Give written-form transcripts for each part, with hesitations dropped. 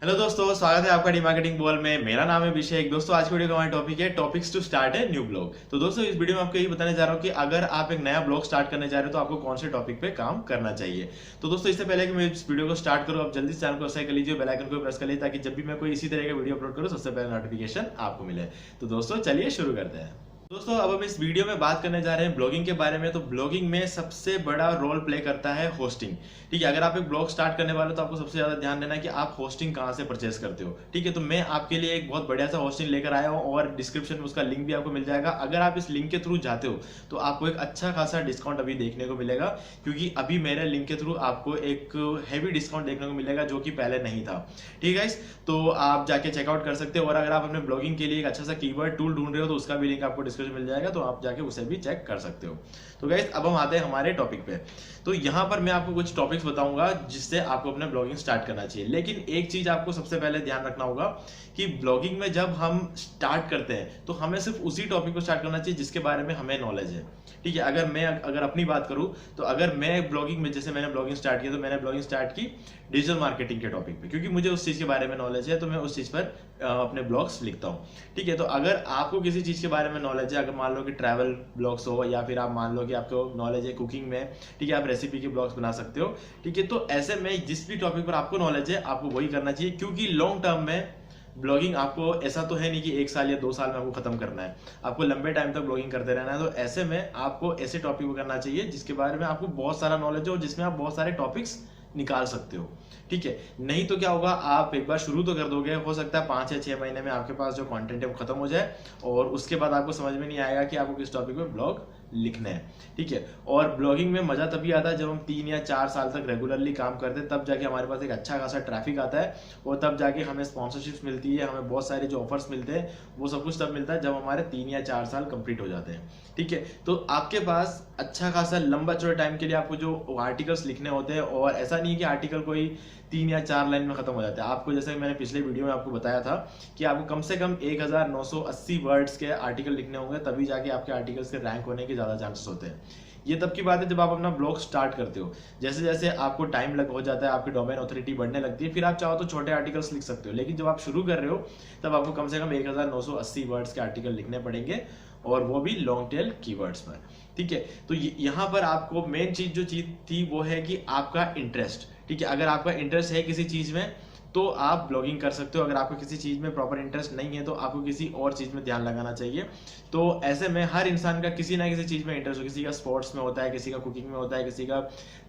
Hello दोस्तों, स्वागत है आपका डी मार्केटिंग बॉल में। मेरा नाम है अभिषेक। दोस्तों, आज की वीडियो का हमारा टॉपिक है टॉपिक्स टू स्टार्ट है न्यू ब्लॉग। तो दोस्तों, इस वीडियो में आपको यही बताने जा रहा हूँ कि अगर आप एक नया ब्लॉग स्टार्ट करने जा रहे हो तो आपको कौन से टॉपिक पे काम करना चाहिए। तो दोस्तों, इससे पहले कि मैं इस वीडियो को स्टार्ट करूँ, आप जल्दी से चैनल को सब्सक्राइब कर लीजिए, बेल आइकन को प्रेस कर लीजिए ताकि जब भी मैं कोई इसी तरह का वीडियो अपलोड करूँ सबसे पहले नोटिफिकेशन आपको मिले। तो दोस्तों, चलिए शुरू करते हैं। दोस्तों, अब हम इस वीडियो में बात करने जा रहे हैं ब्लॉगिंग के बारे में। तो ब्लॉगिंग में सबसे बड़ा रोल प्ले करता है होस्टिंग। ठीक है, अगर आप एक ब्लॉग स्टार्ट करने वाले हो तो आपको सबसे ज्यादा ध्यान देना है कि आप होस्टिंग कहाँ से परचेस करते हो। ठीक है, तो मैं आपके लिए एक बहुत बढ़िया सा होस्टिंग लेकर आया हूँ और डिस्क्रिप्शन में उसका लिंक भी आपको मिल जाएगा। अगर आप इस लिंक के थ्रू जाते हो तो आपको एक अच्छा खासा डिस्काउंट अभी देखने को मिलेगा, क्योंकि अभी मेरे लिंक के थ्रू आपको एक हैवी डिस्काउंट देखने को मिलेगा जो कि पहले नहीं था। ठीक है, तो आप जाके चेकआउट कर सकते हो। और अगर आप अपने ब्लॉगिंग के लिए एक अच्छा सा कीवर्ड टूल ढूंढ रहे हो तो उसका भी लिंक आपको डिस्क्रिप्शन मिल जाएगा, तो आप जाके उसे भी चेक कर सकते हो। तो गाइस, अब हम आते हैं हमारे टॉपिक पे। तो यहाँ पर मैं आपको कुछ टॉपिक्स बताऊंगा जिससे आपको अपना ब्लॉगिंग स्टार्ट करना चाहिए। लेकिन एक चीज आपको सबसे पहले ध्यान रखना होगा कि ब्लॉगिंग में जब हम स्टार्ट करते हैं तो हमें सिर्फ उसी टॉपिक को स्टार्ट करना चाहिए जिसके बारे में हमें नॉलेज है। ठीक है, अगर अपनी बात करूं तो अगर मैं ब्लॉगिंग में, जैसे मैंने ब्लॉगिंग स्टार्ट किया तो मैंने ब्लॉगिंग स्टार्ट की डिजिटल मार्केटिंग के टॉपिक पे, क्योंकि मुझे उस चीज के बारे में नॉलेज है तो मैं उस चीज पर अपने ब्लॉग्स लिखता हूँ। ठीक है, तो अगर आपको किसी चीज के बारे में नॉलेज है, अगर मान लो कि ट्रैवल ब्लॉग्स हो या फिर आप मान लो कि आपको नॉलेज है कुकिंग में, ठीक है, आप रेसिपी के ब्लॉग्स बना सकते हो। ठीक है, तो ऐसे में जिस भी टॉपिक पर आपको नॉलेज है आपको वही करना चाहिए, क्योंकि लॉन्ग टर्म में ब्लॉगिंग आपको ऐसा तो है नहीं कि 1 साल या 2 साल में आपको खत्म करना है, आपको लंबे टाइम तक ब्लॉगिंग करते रहना है। तो ऐसे में आपको ऐसे टॉपिक को करना चाहिए जिसके बारे में आपको बहुत सारा नॉलेज हो और जिसमें आप बहुत सारे टॉपिक्स निकाल सकते हो। ठीक है, नहीं तो क्या होगा, आप एक बार शुरू तो कर दोगे, हो सकता है 5 या 6 महीने में आपके पास जो कंटेंट है वो खत्म हो जाए और उसके बाद आपको समझ में नहीं आएगा कि आपको किस टॉपिक पे ब्लॉग लिखना है। ठीक है, और ब्लॉगिंग में मजा तभी आता है जब हम 3 या 4 साल तक रेगुलरली काम करते हैं, तब जाके हमारे पास एक अच्छा खासा ट्रैफिक आता है और तब जाके हमें स्पॉन्सरशिप्स मिलती है, हमें बहुत सारे जो ऑफर्स मिलते हैं वो सब कुछ तब मिलता है जब हमारे 3 या 4 साल कंप्लीट हो जाते हैं। ठीक है, तो आपके पास अच्छा खासा लंबा चौड़े टाइम के लिए आपको जो आर्टिकल्स लिखने होते हैं, और ऐसा नहीं है कि आर्टिकल कोई 3 या 4 लाइन में खत्म हो जाता है। आपको, जैसे मैंने पिछले वीडियो में आपको बताया था कि आपको कम से कम 1980 वर्ड्स के आर्टिकल लिखने होंगे, तभी जाके आपके आर्टिकल्स के रैंक होने के ज्यादा चांसेस होते हैं। ये तब की बात है जब आप अपना ब्लॉग स्टार्ट करते हो। जैसे जैसे आपको टाइम लग हो जाता है, आपकी डोमेन ऑथोरिटी बढ़ने लगती है, फिर आप चाहो तो छोटे आर्टिकल्स लिख सकते हो। लेकिन जब आप शुरू कर रहे हो तब आपको कम से कम 1980 वर्ड्स के आर्टिकल लिखने पड़ेंगे, और वो भी लॉन्ग टेल कीवर्ड्स पर। ठीक है, तो यहाँ पर आपको मेन चीज थी वो है कि आपका इंटरेस्ट। ठीक है, अगर आपका इंटरेस्ट है किसी चीज में तो आप ब्लॉगिंग कर सकते हो। अगर आपको किसी चीज में प्रॉपर इंटरेस्ट नहीं है तो आपको किसी और चीज में ध्यान लगाना चाहिए। तो ऐसे में हर इंसान का किसी ना किसी चीज में इंटरेस्ट हो, किसी का स्पोर्ट्स में होता है, किसी का कुकिंग में होता है, किसी का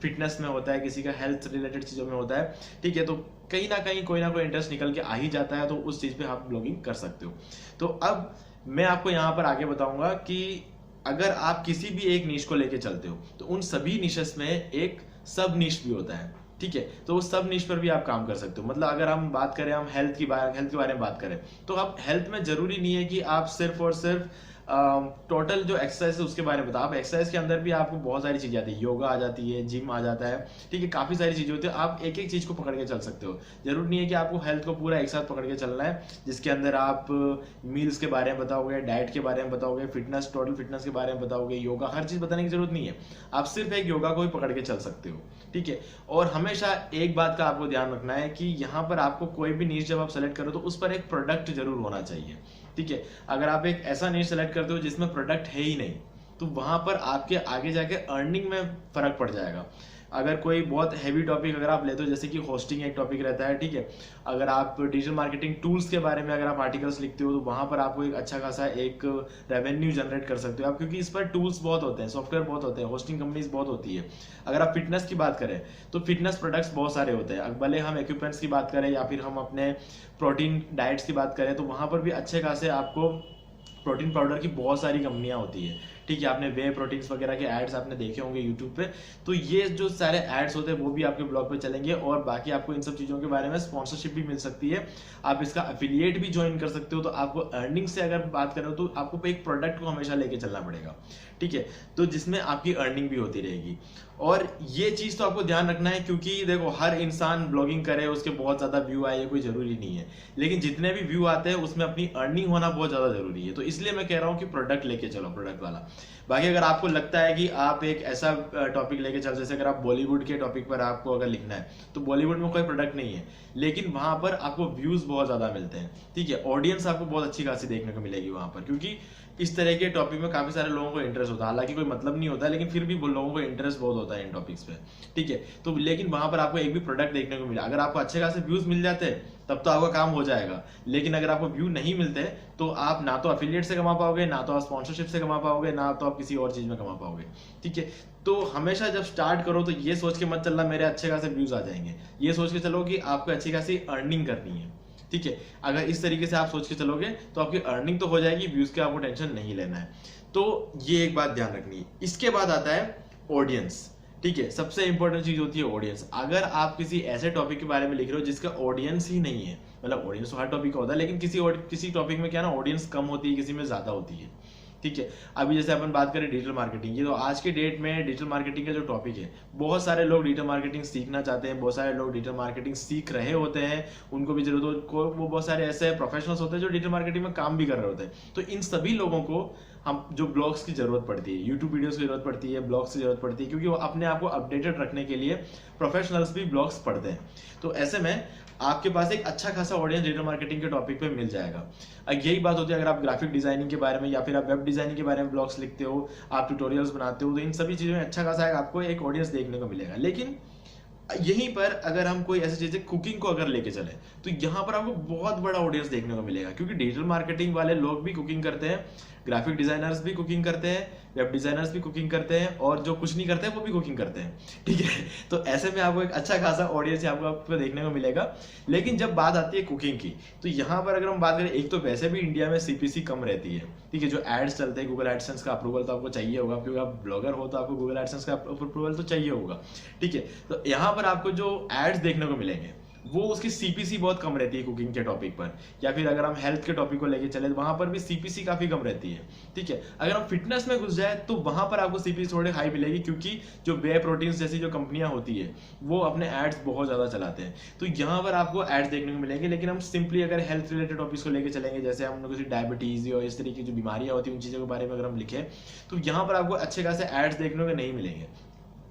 फिटनेस में होता है, किसी का हेल्थ रिलेटेड चीजों में होता है। ठीक है, तो कहीं ना कहीं कोई ना कोई इंटरेस्ट निकल के आ ही जाता है, तो उस चीज पे आप ब्लॉगिंग कर सकते हो। तो अब मैं आपको यहाँ पर आगे बताऊंगा कि अगर आप किसी भी एक नीश को लेके चलते हो तो उन सभी निशेस में एक सब निश भी होता है। ठीक है, तो उस सब निश पर भी आप काम कर सकते हो। मतलब अगर हम बात करें, हम हेल्थ के बारे में बात करें, तो आप हेल्थ में जरूरी नहीं है कि आप सिर्फ और सिर्फ टोटल जो एक्सरसाइज है उसके बारे में बताओ। आप एक्सरसाइज के अंदर भी आपको बहुत सारी चीजें आती है, योगा आ जाती है, जिम आ जाता है। ठीक है, काफी सारी चीजें होती है, आप एक एक चीज को पकड़ के चल सकते हो। जरूरी नहीं है कि आपको हेल्थ को पूरा एक साथ पकड़ के चलना है, जिसके अंदर आप मील्स के बारे में बताओगे, डाइट के बारे में बताओगे, फिटनेस, टोटल फिटनेस के बारे में बताओगे, योगा, हर चीज बताने की जरूरत नहीं है। आप सिर्फ एक योगा को ही पकड़ के चल सकते हो। ठीक है, और हमेशा एक बात का आपको ध्यान रखना है कि यहाँ पर आपको कोई भी नीश जब आप सेलेक्ट करो तो उस पर एक प्रोडक्ट जरूर होना चाहिए। ठीक है, अगर आप एक ऐसा नीश सेलेक्ट करते हो जिसमें प्रोडक्ट है ही नहीं तो वहां पर आपके आगे जाके अर्निंग में फर्क पड़ जाएगा। अगर कोई बहुत हैवी टॉपिक अगर आप लेते हो, जैसे कि होस्टिंग एक टॉपिक रहता है, ठीक है, अगर आप डिजिटल मार्केटिंग टूल्स के बारे में अगर आप आर्टिकल्स लिखते हो तो वहां पर आपको एक अच्छा खासा एक रेवेन्यू जनरेट कर सकते हो आप, क्योंकि इस पर टूल्स बहुत होते हैं, सॉफ्टवेयर बहुत होते हैं, होस्टिंग कंपनीज बहुत होती है। अगर आप फिटनेस की बात करें तो फिटनेस प्रोडक्ट्स बहुत सारे होते हैं, भले हम इक्विपमेंट्स की बात करें या फिर हम अपने प्रोटीन डाइट्स की बात करें, तो वहां पर भी अच्छे खासे आपको प्रोटीन पाउडर की बहुत सारी कंपनियां होती है। ठीक है, आपने वे प्रोटीन्स वगैरह के एड्स आपने देखे होंगे यूट्यूब पे, तो ये जो सारे एड्स होते हैं वो भी आपके ब्लॉग पे चलेंगे, और बाकी आपको इन सब चीजों के बारे में स्पॉन्सरशिप भी मिल सकती है। आप इसका एफिलिएट भी ज्वाइन कर सकते हो। तो आपको अर्निंग से अगर बात करें तो आपको एक प्रोडक्ट को हमेशा लेके चलना पड़ेगा। ठीक है, तो जिसमें आपकी अर्निंग भी होती रहेगी। और ये चीज़ तो आपको ध्यान रखना है, क्योंकि देखो हर इंसान ब्लॉगिंग करे उसके बहुत ज़्यादा व्यू आए ये कोई ज़रूरी नहीं है, लेकिन जितने भी व्यू आते हैं उसमें अपनी अर्निंग होना बहुत ज़्यादा ज़रूरी है। तो इसलिए मैं कह रहा हूँ कि प्रोडक्ट लेके चलो, प्रोडक्ट वाला। बाकी अगर आपको लगता है कि आप एक ऐसा टॉपिक लेके चल, जैसे अगर आप बॉलीवुड के टॉपिक पर आपको अगर लिखना है, तो बॉलीवुड में कोई प्रोडक्ट नहीं है, लेकिन वहां पर आपको व्यूज बहुत ज़्यादा मिलते हैं, ठीक है, ऑडियंस आपको बहुत अच्छी खासी देखने को मिलेगी वहां पर, क्योंकि इस तरह के टॉपिक में काफी सारे लोगों को इंटरेस्ट होता है। हालांकि कोई मतलब नहीं होता, लेकिन फिर भी लोगों को इंटरेस्ट बहुत होता है इन टॉपिक्स पे, ठीक है। तो लेकिन वहां पर आपको एक भी प्रोडक्ट देखने को मिला, अगर आपको अच्छे खासे व्यूज मिल जाते हैं तब तो आपका काम हो जाएगा, लेकिन अगर आपको व्यू नहीं मिलते तो आप ना तो अफिलिएट से कमा पाओगे, ना तो आप स्पॉन्सरशिप से कमा पाओगे, ना तो आप किसी और चीज में कमा पाओगे, ठीक है। तो हमेशा जब स्टार्ट करो तो ये सोच के मत चलना मेरे अच्छे खासे व्यूज आ जाएंगे, ये सोच के चलो कि आपको अच्छी खासी अर्निंग करनी है, ठीक है। अगर इस तरीके से आप सोच के चलोगे तो आपकी अर्निंग तो हो जाएगी, व्यूज के आपको टेंशन नहीं लेना है। तो ये एक बात ध्यान रखनी है। इसके बाद आता है ऑडियंस, ठीक है। सबसे इंपॉर्टेंट चीज होती है ऑडियंस। अगर आप किसी ऐसे टॉपिक के बारे में लिख रहे हो जिसका ऑडियंस ही नहीं है, मतलब ऑडियंस तो हर टॉपिक का होता है, लेकिन किसी टॉपिक में क्या ना ऑडियंस कम होती है, किसी में ज्यादा होती है, ठीक है। अभी जैसे अपन बात करें डिजिटल मार्केटिंग, ये तो आज के डेट में डिजिटल मार्केटिंग का जो टॉपिक है, बहुत सारे लोग डिजिटल मार्केटिंग सीखना चाहते हैं, बहुत सारे लोग डिजिटल मार्केटिंग सीख रहे होते हैं, उनको भी जरूरत हो, वो बहुत सारे ऐसे प्रोफेशनल्स होते हैं जो डिजिटल मार्केटिंग में काम भी कर रहे होते हैं। तो इन सभी लोगों को हम जो ब्लॉग्स की जरूरत पड़ती है, यूट्यूब वीडियोस की जरूरत पड़ती है, ब्लॉग्स की जरूरत पड़ती है, क्योंकि वो अपने आप को अपडेटेड रखने के लिए प्रोफेशनल्स भी ब्लॉग्स पढ़ते हैं। तो ऐसे में आपके पास एक अच्छा खासा ऑडियंस डिजिटल मार्केटिंग के टॉपिक पे मिल जाएगा। यही बात होती है अगर आप ग्राफिक डिजाइनिंग के बारे में या फिर आप वेब डिजाइनिंग के बारे में ब्लॉग्स लिखते हो, आप ट्यूटोरियल्स बनाते हो, तो इन सभी चीजों में अच्छा खासा आपको एक ऑडियंस देखने को मिलेगा। लेकिन यहीं पर अगर हम कोई ऐसी चीजें कुकिंग को अगर लेके चले तो यहाँ पर आपको बहुत बड़ा ऑडियंस देखने को मिलेगा, क्योंकि डिजिटल मार्केटिंग वाले लोग भी कुकिंग करते हैं, ग्राफिक डिजाइनर्स भी कुकिंग करते हैं, वेब डिजाइनर्स भी कुकिंग करते हैं, और जो कुछ नहीं करते हैं वो भी कुकिंग करते हैं, ठीक है। तो ऐसे में आपको एक अच्छा खासा ऑडियंस आपको देखने को मिलेगा। लेकिन जब बात आती है कुकिंग की, तो यहाँ पर अगर हम बात करें, एक तो वैसे भी इंडिया में सीपीसी कम रहती है, ठीक है। जो एड्स चलते हैं, गूगल एडसेंस का अप्रूवल तो आपको चाहिए होगा, क्योंकि आप ब्लॉगर हो तो आपको गूगल एडसेंस का अप्रूवल तो चाहिए होगा, ठीक है। तो यहाँ पर आपको जो एड्स देखने को मिलेंगे वो उसकी सीपीसी बहुत कम रहती है कुकिंग के टॉपिक पर, या फिर अगर हम हेल्थ के टॉपिक को लेके चले तो वहां पर भी सीपीसी काफी कम रहती है, ठीक है। अगर हम फिटनेस में घुस जाए तो वहां पर आपको सीपीसी थोड़ी हाई मिलेगी, क्योंकि जो वे प्रोटीन जैसी जो कंपनियां होती है वो अपने एड्स बहुत ज्यादा चलाते हैं, तो यहाँ पर आपको एड्स देखने को मिलेंगे। लेकिन हम सिंपली अगर हेल्थ रिलेटेड टॉपिक्स को लेकर चलेंगे, जैसे हम किसी डायबिटीज या इस तरीके की जो बीमारियां होती है उन चीजों के बारे में अगर हम लिखे, तो यहाँ पर आपको अच्छे खासे एड्स देखने को नहीं मिलेंगे,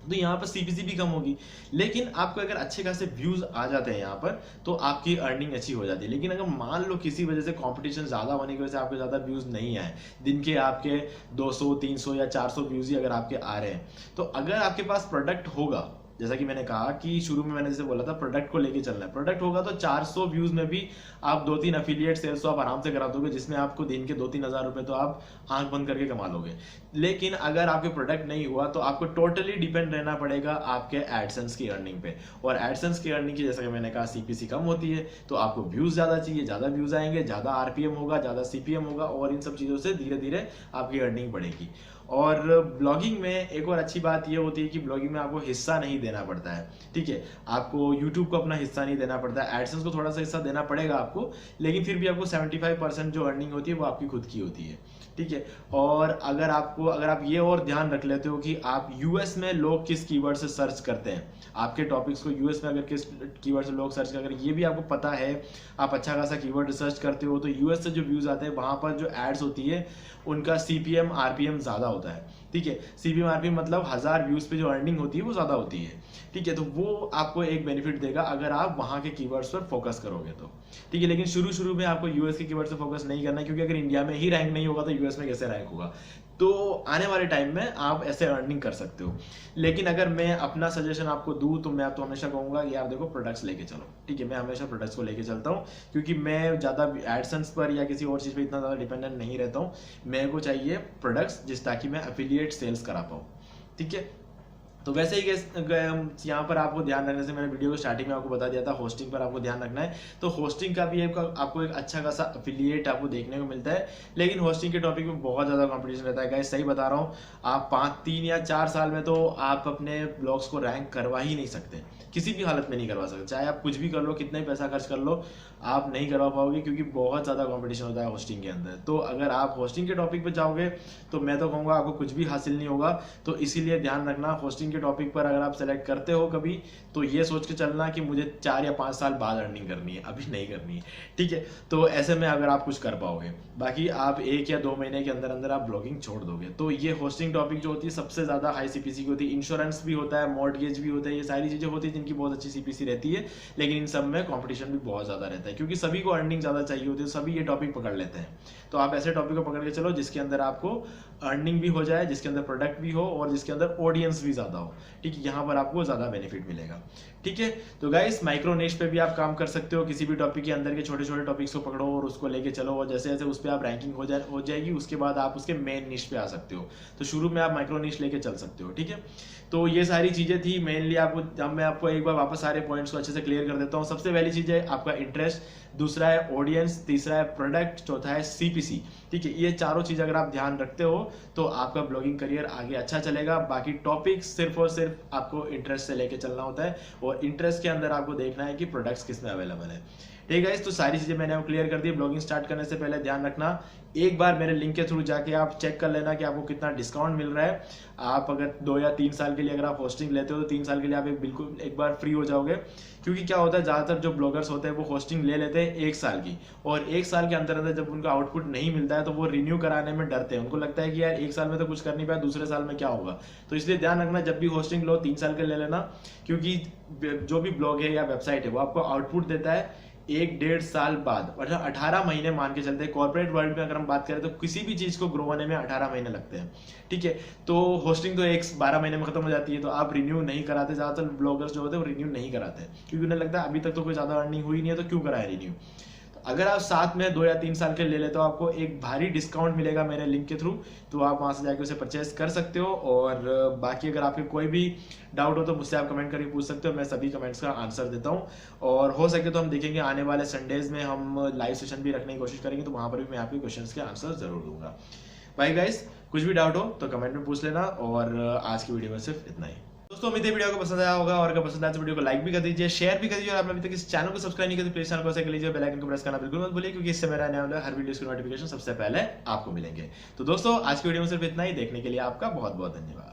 तो यहाँ पर सीपीसी भी कम होगी। लेकिन आपको अगर अच्छे खासे व्यूज आ जाते हैं यहाँ पर, तो आपकी अर्निंग अच्छी हो जाती है। लेकिन अगर मान लो किसी वजह से कंपटीशन ज्यादा होने की वजह से आपके ज्यादा व्यूज नहीं आए, दिन के आपके 200 300 या 400 व्यूज ही अगर आपके आ रहे हैं, तो अगर आपके पास प्रोडक्ट होगा, जैसा कि मैंने कहा कि शुरू में मैंने जैसे बोला था प्रोडक्ट को लेके चलना है, प्रोडक्ट होगा तो 400 व्यूज में भी आप 2-3 अफिलिएट सेल्स तो आप आराम से करा दोगे, जिसमें आपको दिन के 2-3 हजार रुपए तो आप आंख बंद करके कमा लोगे। लेकिन अगर आपके प्रोडक्ट नहीं हुआ तो आपको टोटली डिपेंड रहना पड़ेगा आपके एडसेंस की अर्निंग पे, और एडसेंस की अर्निंग की जैसा कि मैंने कहा सीपीसी कम होती है, तो आपको व्यूज ज्यादा चाहिए, ज्यादा व्यूज आएंगे, ज्यादा आरपीएम होगा, ज्यादा सीपीएम होगा, और इन सब चीजों से धीरे धीरे आपकी अर्निंग बढ़ेगी। और ब्लॉगिंग में एक और अच्छी बात ये होती है कि ब्लॉगिंग में आपको हिस्सा नहीं देना पड़ता है, ठीक है। आपको यूट्यूब को अपना हिस्सा नहीं देना पड़ता है, एडसेंस को थोड़ा सा हिस्सा देना पड़ेगा आपको, लेकिन फिर भी आपको 75% जो अर्निंग होती है वो आपकी खुद की होती है, ठीक है। और अगर आप ये और ध्यान रख लेते हो कि आप यूएस में लोग किस कीवर्ड से सर्च करते हैं, आपके टॉपिक्स को यूएस में अगर किस कीवर्ड से लोग सर्च करते हैं, ये भी आपको पता है, आप अच्छा खासा कीवर्ड रिसर्च करते हो, तो यूएस से जो व्यूज आते हैं वहां पर जो एड्स होती है उनका सीपीएम आरपीएम ज्यादा होता है, ठीक है। सीपीएम आरपीएम मतलब 1000 व्यूज पे जो अर्निंग होती है वो ज्यादा होती है, ठीक है। तो वो आपको एक बेनिफिट देगा अगर आप वहां के कीवर्ड्स पर फोकस करोगे तो, ठीक है। लेकिन शुरू में आपको यूएस के कीवर्ड से फोकस नहीं करना है, क्योंकि अगर इंडिया में ही रैंक नहीं होगा तो यूएस में कैसे रैंक होगा। तो आने वाले टाइम में आप ऐसे अर्निंग कर सकते हो। लेकिन अगर मैं अपना सजेशन आपको दूं तो मैं आपको हमेशा कहूंगा कि आप देखो प्रोडक्ट्स लेके चलो, ठीक है। मैं हमेशा प्रोडक्ट्स को लेके चलता हूं, क्योंकि मैं ज्यादा एडसेंस पर या किसी और चीज पर इतना ज्यादा डिपेंडेंट नहीं रहता हूं। मेरे को चाहिए प्रोडक्ट्स जिस ताकि मैं एफिलिएट सेल्स करा पाऊं, ठीक है। तो वैसे ही यहाँ पर आपको ध्यान रखने से मैंने वीडियो को स्टार्टिंग में आपको बता दिया था, होस्टिंग पर आपको ध्यान रखना है। तो होस्टिंग का भी आपको एक अच्छा खासा अफिलिएट आपको देखने को मिलता है, लेकिन होस्टिंग के टॉपिक में बहुत ज्यादा कंपटीशन रहता है गाइस, सही बता रहा हूँ। आप 3 या 4 साल में तो आप अपने ब्लॉग्स को रैंक करवा ही नहीं सकते, किसी भी हालत में नहीं करवा सकते, चाहे आप कुछ भी कर लो, कितना ही पैसा खर्च कर लो, आप नहीं करवा पाओगे, क्योंकि बहुत ज्यादा कंपटीशन होता है होस्टिंग के अंदर। तो अगर आप होस्टिंग के टॉपिक पे जाओगे तो मैं तो कहूँगा आपको कुछ भी हासिल नहीं होगा। तो इसीलिए ध्यान रखना, होस्टिंग होस्टिंग के टॉपिक पर अगर आप सेलेक्ट करते हो कभी, तो ये सोच के चलना कि मुझे 4 या 5 साल बाद अर्निंग करनी है, अभी नहीं करनी है, ठीक है। तो ऐसे में अगर आप कुछ कर पाओगे, बाकी आप 1 या 2 महीने के अंदर अंदर आप ब्लॉगिंग छोड़ दोगे। तो ये होस्टिंग टॉपिक जो होती है सबसे ज़्यादा हाई सीपीसी की होती है। इंश्योरेंस भी होता है, मॉर्टगेज भी होता है, ये सारी चीज़ें होती है जिनकी बहुत अच्छी सीपीसी रहती है, लेकिन इन सब में कॉम्पिटिशन भी बहुत ज़्यादा रहता है, क्योंकि सभी को अर्निंग ज़्यादा चाहिए होती है, सभी ये टॉपिक पकड़ लेते हैं। तो आप ऐसे टॉपिक को पकड़ के चलो जिसके अंदर आपको अर्निंग भी हो जाए, जिसके अंदर प्रोडक्ट भी हो और जिसके अंदर ऑडियंस भी ज़्यादा हो, ठीक है। यहाँ पर आपको ज़्यादा बेनिफिट मिलेगा, ठीक है। तो गाइस, माइक्रो निश पे भी आप काम कर सकते हो। किसी भी टॉपिक के अंदर के छोटे छोटे टॉपिक्स को पकड़ो और उसको लेके चलो, और जैसे जैसे उस पर आप रैंकिंग हो जाएगी, उसके बाद आप उसके मेन निश पे आ सकते हो। तो शुरू में आप माइक्रो निश लेके चल सकते हो, ठीक है। तो ये सारी चीज़ें थी मेनली आपको। अब मैं आपको एक बार वापस सारे पॉइंट्स को अच्छे से क्लियर कर देता हूँ। सबसे पहली चीज़ है आपका इंटरेस्ट, दूसरा है ऑडियंस, तीसरा है प्रोडक्ट, चौथा है सीपीसी, ठीक है। ये चारों चीज़ अगर आप ध्यान रखते हो तो आपका ब्लॉगिंग करियर आगे अच्छा चलेगा। बाकी टॉपिक्स सिर्फ और सिर्फ आपको इंटरेस्ट से लेके चलना होता है, और इंटरेस्ट के अंदर आपको देखना है कि प्रोडक्ट्स किस में अवेलेबल है, ठीक है। तो सारी चीज़ें मैंने आपको क्लियर कर दी। ब्लॉगिंग स्टार्ट करने से पहले ध्यान रखना, एक बार मेरे लिंक के थ्रू जाके आप चेक कर लेना कि आपको कितना डिस्काउंट मिल रहा है। आप अगर 2 या 3 साल के लिए अगर आप होस्टिंग लेते हो तो 3 साल के लिए आप बिल्कुल एक बार फ्री हो जाओगे। क्योंकि क्या होता है, ज़्यादातर जो ब्लॉगर्स होते हैं वो होस्टिंग ले लेते हैं 1 साल की, और 1 साल के अंदर अंदर जब उनका आउटपुट नहीं मिलता है तो वो रिन्यू कराने में डरते हैं। उनको लगता है कि यार 1 साल में तो कुछ कर नहीं पाया, दूसरे साल में क्या होगा। तो इसलिए ध्यान रखना, जब भी होस्टिंग लो 3 साल के ले लेना, क्योंकि जो भी ब्लॉग है या वेबसाइट है वो आपको आउटपुट देता है 1-1.5 साल बाद, मतलब 18 महीने मान के चलते हैं। कॉर्पोरेट वर्ल्ड में अगर हम बात करें तो किसी भी चीज़ को ग्रो होने में 18 महीने लगते हैं, ठीक है। तो होस्टिंग तो 12 महीने में खत्म हो जाती है, तो आप रिन्यू नहीं कराते। ज़्यादातर ब्लॉगर्स जो होते हैं वो रिन्यू नहीं कराते, क्योंकि उन्हें लगता है अभी तक तो कोई ज़्यादा अर्निंग हुई नहीं है तो क्यों कराए रिन्यू। अगर आप साथ में 2 या 3 साल के ले लेते हो, आपको एक भारी डिस्काउंट मिलेगा मेरे लिंक के थ्रू, तो आप वहां से जाकर उसे परचेस कर सकते हो। और बाकी अगर आपके कोई भी डाउट हो तो मुझसे आप कमेंट करके पूछ सकते हो, मैं सभी कमेंट्स का आंसर देता हूँ। और हो सके तो हम देखेंगे आने वाले संडेज में हम लाइव सेशन भी रखने की कोशिश करेंगे, तो वहां पर भी मैं आपके क्वेश्चन के आंसर जरूर दूंगा। भाई गाइस, कुछ भी डाउट हो तो कमेंट में पूछ लेना, और आज की वीडियो में सिर्फ इतना ही। दोस्तों, उम्मीद है वीडियो को पसंद आया होगा, और अगर पसंद आया तो वीडियो को लाइक भी कर दीजिए, शेयर भी कर दीजिए, और आपने अभी तक इस चैनल को सब्सक्राइब नहीं किया तो प्लीज चैनल को सब्सक्राइब कर लीजिए, बेल आइकन को प्रेस करना बिल्कुल मत भूलिए, क्योंकि इससे मेरा आने वाला हर वीडियो की नोटिफिकेशन सबसे पहले आपको मिलेंगे। तो दोस्तों, आज की वीडियो में सिर्फ इतना ही। देखने के लिए आपका बहुत बहुत धन्यवाद।